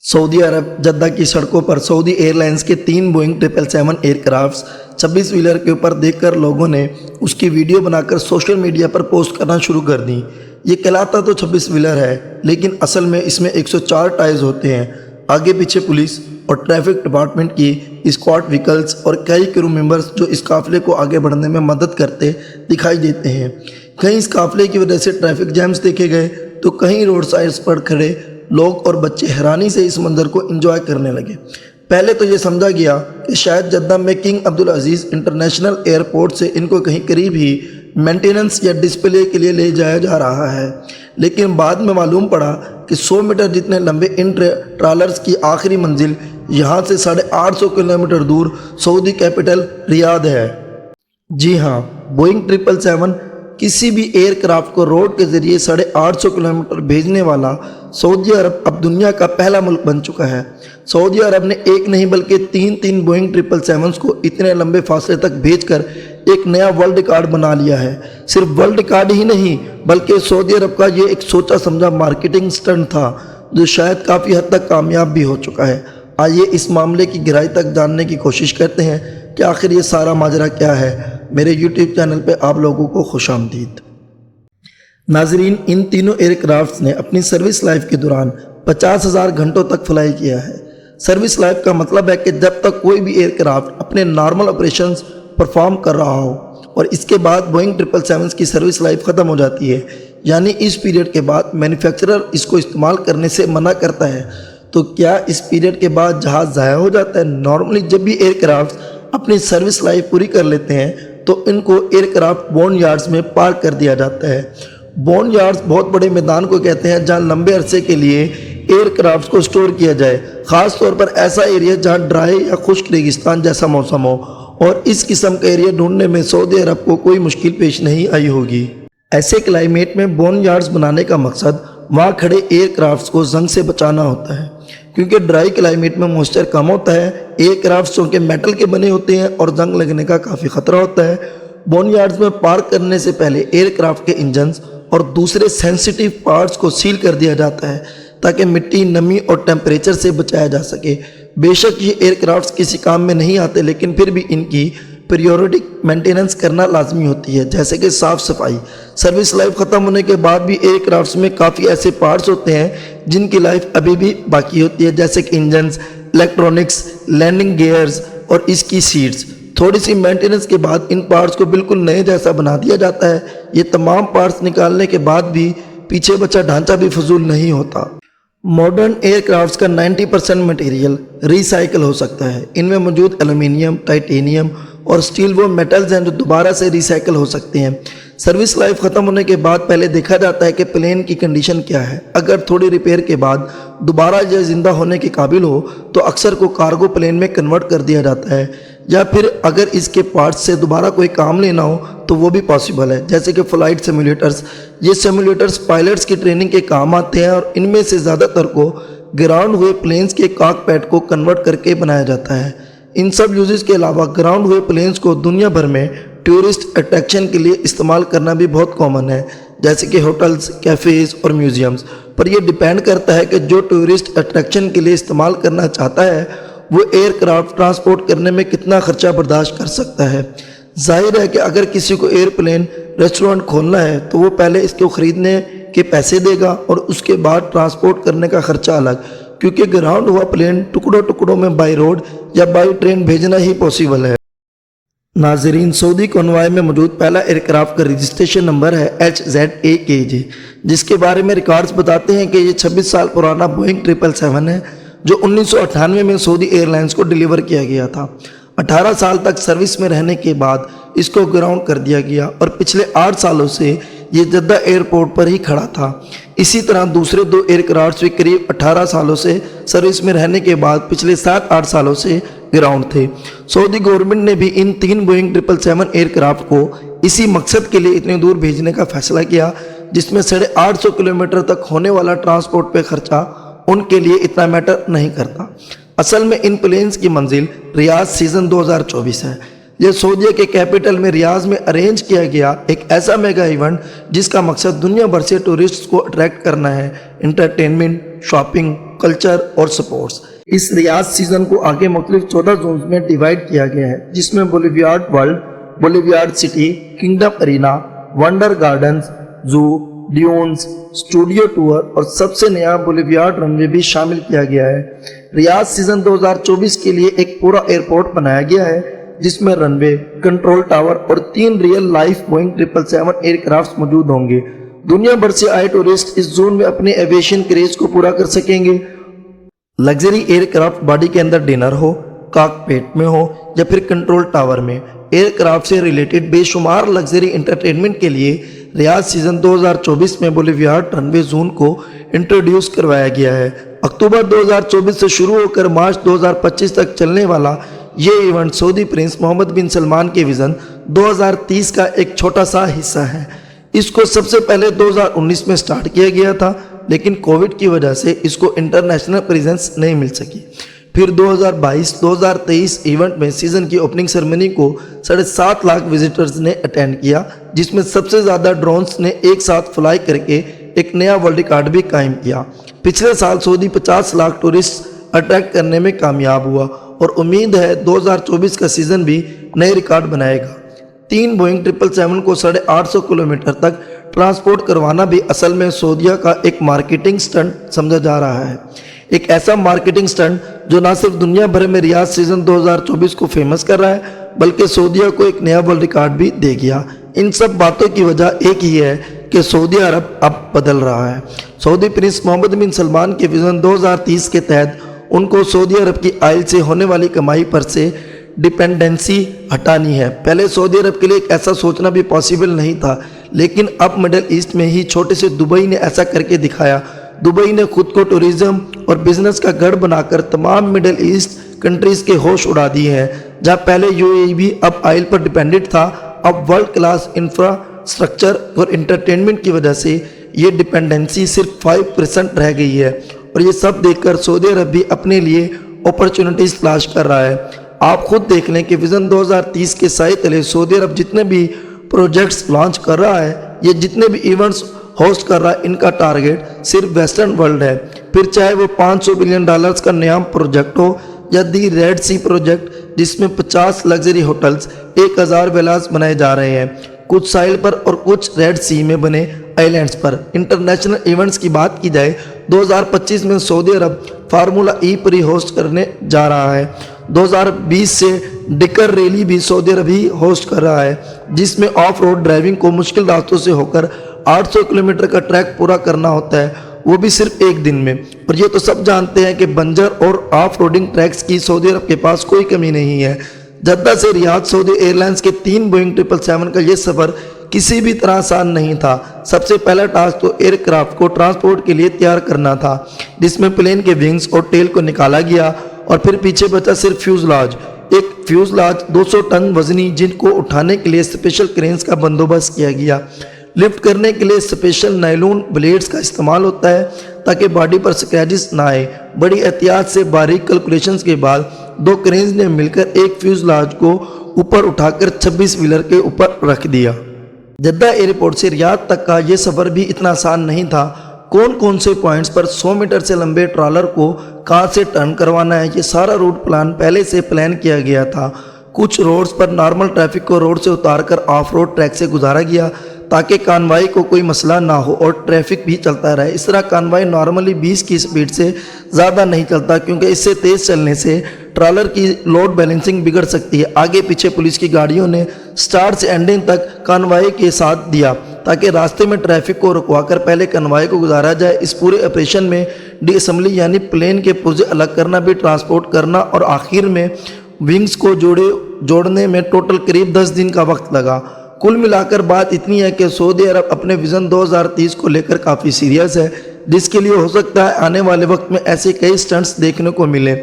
Saudi अरब जद्दा की सड़कों पर सऊदी एयरलाइंस के 3 बोइंग 777 एयरक्राफ्ट्स 26 व्हीलर के ऊपर देखकर लोगों ने उसकी वीडियो बनाकर सोशल मीडिया पर पोस्ट करना शुरू कर दी। ये कहलाता तो 26 व्हीलर है, लेकिन असल में इसमें 104 टायर्स होते हैं। आगे पीछे पुलिस और ट्रैफिक डिपार्टमेंट की स्क्वाड व्हीकल्स और कई क्रू मेंबर्स जो इस काफिले को आगे बढ़ने में मदद करते दिखाई देते हैं। कहीं इस काफिले की वजह से ट्रैफिक जैम्स देखे गए तो कहीं रोड साइड्स पर खड़े लोग और बच्चे हैरानी से इस मंजर को एंजॉय करने लगे। पहले तो ये समझा गया कि शायद जद्दा में किंग अब्दुल अजीज़ इंटरनेशनल एयरपोर्ट से इनको कहीं करीब ही मेंटेनेंस या डिस्प्ले के लिए ले जाया जा रहा है, लेकिन बाद में मालूम पड़ा कि 100 मीटर जितने लंबे इन ट्रॉलर्स की आखिरी मंजिल यहाँ से 850 किलोमीटर दूर सऊदी कैपिटल रियाद है। जी हाँ, बोइंग 777 किसी भी एयरक्राफ्ट को रोड के जरिए 850 किलोमीटर भेजने वाला सऊदी अरब अब दुनिया का पहला मुल्क बन चुका है। सऊदी अरब ने एक नहीं बल्कि तीन बोइंग 777 को इतने लंबे फासले तक भेजकर एक नया वर्ल्ड रिकॉर्ड बना लिया है। सिर्फ वर्ल्ड रिकॉर्ड ही नहीं, बल्कि सऊदी अरब का ये एक सोचा समझा मार्केटिंग स्टंट था जो शायद काफ़ी हद तक कामयाब भी हो चुका है। आइए इस मामले की गहराई तक जानने की कोशिश करते हैं कि आखिर ये सारा माजरा क्या है। मेरे YouTube चैनल पे आप लोगों को खुशामदीद। नाजरीन, इन तीनों एयरक्राफ्ट्स ने अपनी सर्विस लाइफ के दौरान 50,000 घंटों तक फ्लाई किया है। सर्विस लाइफ का मतलब है कि जब तक कोई भी एयरक्राफ्ट अपने नॉर्मल ऑपरेशंस परफॉर्म कर रहा हो और इसके बाद बोइंग 777 की सर्विस लाइफ ख़त्म हो जाती है, यानी इस पीरियड के बाद मैन्युफैक्चरर इसको इस्तेमाल करने से मना करता है। तो क्या इस पीरियड के बाद जहाज़ ज़ाया हो जाता है? नॉर्मली जब भी एयरक्राफ्ट अपनी सर्विस लाइफ पूरी कर लेते हैं तो इनको एयरक्राफ्ट बॉन्ड यार्ड्स में पार्क कर दिया जाता है। बॉन्ड यार्ड्स बहुत बड़े मैदान को कहते हैं जहां लंबे अरसे के लिए एयरक्राफ्ट को स्टोर किया जाए, ख़ास तौर पर ऐसा एरिया जहां ड्राई या खुश्क रेगिस्तान जैसा मौसम हो, और इस किस्म का एरिया ढूंढने में सऊदी अरब को कोई मुश्किल पेश नहीं आई होगी। ऐसे क्लाइमेट में बॉन्ड यार्ड्स बनाने का मकसद वहाँ खड़े एयरक्राफ्ट्स को जंग से बचाना होता है, क्योंकि ड्राई क्लाइमेट में मॉइस्चर कम होता है। एयरक्राफ्ट्स चूँकि मेटल के बने होते हैं और जंग लगने का काफ़ी ख़तरा होता है। बॉन्ड यार्ड्स में पार्क करने से पहले एयरक्राफ्ट के इंजन्स और दूसरे सेंसिटिव पार्ट्स को सील कर दिया जाता है ताकि मिट्टी, नमी और टेम्परेचर से बचाया जा सके। बेशक ये एयरक्राफ्ट्स किसी काम में नहीं आते, लेकिन फिर भी इनकी पीरियोडिक मेंटेनेंस करना लाजमी होती है, जैसे कि साफ़ सफाई। सर्विस लाइफ ख़त्म होने के बाद भी एयरक्राफ्ट्स में काफ़ी ऐसे पार्ट्स होते हैं जिनकी लाइफ अभी भी बाकी होती है, जैसे कि इंजन्स, इलेक्ट्रॉनिक्स, लैंडिंग गियर्स और इसकी सीट्स। थोड़ी सी मेंटेनेंस के बाद इन पार्ट्स को बिल्कुल नए जैसा बना दिया जाता है। ये तमाम पार्ट्स निकालने के बाद भी पीछे बचा ढांचा भी फजूल नहीं होता। मॉडर्न एयरक्राफ्ट्स का 90% मटेरियल रिसाइकल हो सकता है। इनमें मौजूद एल्युमिनियम, टाइटेनियम और स्टील वो मेटल्स हैं जो दोबारा से रिसाइकल हो सकते हैं। सर्विस लाइफ ख़त्म होने के बाद पहले देखा जाता है कि प्लेन की कंडीशन क्या है। अगर थोड़ी रिपेयर के बाद दोबारा यह ज़िंदा होने के काबिल हो तो अक्सर को कार्गो प्लेन में कन्वर्ट कर दिया जाता है, या फिर अगर इसके पार्ट्स से दोबारा कोई काम लेना हो तो वो भी पॉसिबल है, जैसे कि फ़्लाइट सिमुलेटर्स। ये सिमुलेटर्स पायलट्स की ट्रेनिंग के काम आते हैं और इनमें से ज़्यादातर को ग्राउंड हुए प्लेन्स के कॉकपिट को कन्वर्ट करके बनाया जाता है। इन सब यूजेस के अलावा ग्राउंड हुए प्लेन्स को दुनिया भर में टूरिस्ट अट्रैक्शन के लिए इस्तेमाल करना भी बहुत कॉमन है, जैसे कि होटल्स, कैफ़ेज़ और म्यूज़ियम्स। पर यह डिपेंड करता है कि जो टूरिस्ट अट्रैक्शन के लिए इस्तेमाल करना चाहता है वो एयरक्राफ्ट ट्रांसपोर्ट करने में कितना खर्चा बर्दाश्त कर सकता है। जाहिर है कि अगर किसी को एयरप्लेन रेस्टोरेंट खोलना है तो वो पहले इसको ख़रीदने के पैसे देगा और उसके बाद ट्रांसपोर्ट करने का खर्चा अलग, क्योंकि ग्राउंड हुआ प्लेन टुकड़ों टुकड़ों में बाई रोड या बाई ट्रेन भेजना ही पॉसिबल है। नाजरीन, सऊदी कॉन्वॉय में मौजूद पहला एयरक्राफ्ट का रजिस्ट्रेशन नंबर है HZAKJ, जिसके बारे में रिकॉर्ड्स बताते हैं कि ये 26 साल पुराना बोइंग 777 है जो 1998 में सऊदी एयरलाइंस को डिलीवर किया गया था। 18 साल तक सर्विस में रहने के बाद इसको ग्राउंड कर दिया गया और पिछले 8 सालों से ये जद्दा एयरपोर्ट पर ही खड़ा था। इसी तरह दूसरे 2 एयरक्राफ्ट भी करीब 18 सालों से सर्विस में रहने के बाद पिछले 7-8 सालों से ग्राउंड थे। सऊदी गवर्नमेंट ने भी इन 3 बोइंग 777 एयरक्राफ्ट को इसी मकसद के लिए इतनी दूर भेजने का फैसला किया, जिसमें 850 किलोमीटर तक होने वाला ट्रांसपोर्ट पे खर्चा उनके लिए इतना मैटर नहीं करता। असल में इन प्लेन्स की मंजिल रियाद सीज़न 2024 है। यह सऊदी के कैपिटल में रियाज में अरेंज किया गया एक ऐसा मेगा इवेंट जिसका मकसद दुनिया भर से टूरिस्ट्स को अट्रैक्ट करना है। इंटरटेनमेंट, शॉपिंग, कल्चर और स्पोर्ट्स। इस रियाद सीजन को आगे मुख्तलिफ 14 जोन्स में डिवाइड किया गया है, जिसमें boulevard world, boulevard city, kingdom arena, wonder gardens, zoo, dunes, studio tour और सबसे नया बोलीवियार्ड रनवे भी शामिल किया गया है। रियाद सीजन 2024 के लिए एक पूरा एयरपोर्ट बनाया गया है, जिसमें रनवे, कंट्रोल टावर और 3 रियल लाइफ बोइंग 777 एयरक्राफ्ट मौजूद होंगे। दुनिया भर से आए टूरिस्ट इस जोन में अपने एविएशन क्रेज को पूरा कर सकेंगे। लग्जरी एयरक्राफ्ट बॉडी के अंदर डिनर हो, कॉकपिट में हो या फिर कंट्रोल टावर में, एयरक्राफ्ट से रिलेटेड बेशुमार लग्जरी एंटरटेनमेंट के लिए रियाद सीजन 2024 में बोलीवियार्ड रनवे जोन को इंट्रोड्यूस करवाया गया है। अक्टूबर 2024 से शुरू होकर मार्च 2025 तक चलने वाला ये इवेंट सऊदी प्रिंस मोहम्मद बिन सलमान के विजन 2030 का एक छोटा सा हिस्सा है। इसको सबसे पहले 2019 में स्टार्ट किया गया था, लेकिन कोविड की वजह से इसको इंटरनेशनल प्रेजेंस नहीं मिल सकी। फिर 2022-2023 इवेंट में सीजन की ओपनिंग सेरेमनी को 7.5 लाख विजिटर्स ने अटेंड किया, जिसमें सबसे ज़्यादा ड्रोन्स ने एक साथ फ्लाई करके एक नया वर्ल्ड रिकॉर्ड भी कायम किया। पिछले साल सऊदी 50 लाख टूरिस्ट अट्रैक्ट करने में कामयाब हुआ और उम्मीद है 2024 का सीज़न भी नए रिकॉर्ड बनाएगा। 3 बोइंग 777 को 850 किलोमीटर तक ट्रांसपोर्ट करवाना भी असल में सऊदीया का एक मार्केटिंग स्टंट समझा जा रहा है। एक ऐसा मार्केटिंग स्टंट जो ना सिर्फ दुनिया भर में रियाद सीजन 2024 को फेमस कर रहा है, बल्कि सऊदीया को एक नया वर्ल्ड रिकॉर्ड भी दे गया। इन सब बातों की वजह एक ही है कि सऊदी अरब अब बदल रहा है। सऊदी प्रिंस मोहम्मद बिन सलमान के विजन 2030 के तहत उनको सऊदी अरब की आयल से होने वाली कमाई पर से डिपेंडेंसी हटानी है। पहले सऊदी अरब के लिए ऐसा सोचना भी पॉसिबल नहीं था, लेकिन अब मिडल ईस्ट में ही छोटे से दुबई ने ऐसा करके दिखाया। दुबई ने खुद को टूरिज्म और बिजनेस का गढ़ बनाकर तमाम मिडल ईस्ट कंट्रीज के होश उड़ा दिए हैं। जहां पहले यूएई भी अब ऑयल पर डिपेंडेंट था, अब वर्ल्ड क्लास इंफ्रास्ट्रक्चर और एंटरटेनमेंट की वजह से ये डिपेंडेंसी सिर्फ 5% रह गई है। और ये सब देखकर सऊदी अरब भी अपने लिए अपॉर्चुनिटीज तलाश कर रहा है। आप खुद देख लें कि विजन 2030 के साए तले सऊदी अरब जितने भी प्रोजेक्ट्स लॉन्च कर रहा है, ये जितने भी इवेंट्स होस्ट कर रहा है, इनका टारगेट सिर्फ वेस्टर्न वर्ल्ड है। फिर चाहे वो $500 बिलियन का नया प्रोजेक्ट हो या दी रेड सी प्रोजेक्ट, जिसमें 50 लग्जरी होटल्स, 1000 विलास बनाए जा रहे हैं, कुछ साइल पर और कुछ रेड सी में बने आइलैंड्स पर। इंटरनेशनल इवेंट्स की बात की जाए, 2025 में सऊदी अरब फार्मूला ई प्री होस्ट करने जा रहा है। 2020 से डिकर रैली भी सऊदी अरब ही होस्ट कर रहा है, जिसमें ऑफ रोड ड्राइविंग को मुश्किल रास्तों से होकर 800 किलोमीटर का ट्रैक पूरा करना होता है, वो भी सिर्फ एक दिन में। और ये तो सब जानते हैं कि बंजर और ऑफ रोडिंग ट्रैक्स की सऊदी अरब के पास कोई कमी नहीं है। जद्दा से रियाद सऊदी एयरलाइंस के 3 बोइंग 777 का ये सफ़र किसी भी तरह आसान नहीं था। सबसे पहला टास्क तो एयरक्राफ्ट को ट्रांसपोर्ट के लिए तैयार करना था, जिसमें प्लेन के विंग्स और टेल को निकाला गया और फिर पीछे बचा सिर्फ फ्यूजलाज। एक फ्यूजलाज 200 टन वजनी, जिनको उठाने के लिए स्पेशल क्रेन्स का बंदोबस्त किया गया। लिफ्ट करने के लिए स्पेशल नायलॉन ब्लेड्स का इस्तेमाल होता है ताकि बॉडी पर स्क्रैचेस ना आए। बड़ी एहतियात से बारीक कैलकुलेशंस के बाद 2 क्रेन्स ने मिलकर एक फ्यूजलाज को ऊपर उठाकर 26 व्हीलर के ऊपर रख दिया। जद्दा एयरपोर्ट से रियाद तक का ये सफ़र भी इतना आसान नहीं था। कौन कौन से पॉइंट्स पर 100 मीटर से लंबे ट्रॉलर को कार से टर्न करवाना है, ये सारा रूट प्लान पहले से प्लान किया गया था। कुछ रोड्स पर नॉर्मल ट्रैफिक को रोड से उतारकर ऑफ रोड ट्रैक से गुजारा गया ताकि कानवाई को कोई मसला ना हो और ट्रैफिक भी चलता रहे। इस तरह कानवाई नॉर्मली 20 की स्पीड से ज़्यादा नहीं चलता, क्योंकि इससे तेज़ चलने से ट्रॉलर की लोड बैलेंसिंग बिगड़ सकती है। आगे पीछे पुलिस की गाड़ियों ने स्टार्ट से एंडिंग तक कानवाई के साथ दिया ताकि रास्ते में ट्रैफिक को रुकवाकर पहले कानवाई को गुजारा जाए। इस पूरे ऑपरेशन में डी असम्बली यानी प्लेन के पुर्जे अलग करना भी ट्रांसपोर्ट करना और आखिर में विंग्स को जोड़ने में टोटल करीब 10 दिन का वक्त लगा। कुल मिलाकर बात इतनी है कि सऊदी अरब अपने विज़न 2030 को लेकर काफ़ी सीरियस है, जिसके लिए हो सकता है आने वाले वक्त में ऐसे कई स्टंट्स देखने को मिले।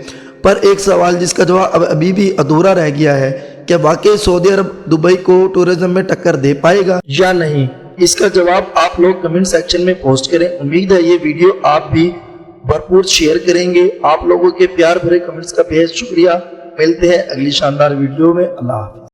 पर एक सवाल जिसका जवाब अभी भी अधूरा रह गया है, क्या वाकई सऊदी अरब दुबई को टूरिज्म में टक्कर दे पाएगा या नहीं? इसका जवाब आप लोग कमेंट सेक्शन में पोस्ट करें। उम्मीद है ये वीडियो आप भी भरपूर शेयर करेंगे। आप लोगों के प्यार भरे कमेंट्स का बेहद शुक्रिया। मिलते हैं अगली शानदार वीडियो में। अल्लाह हाफ़िज़।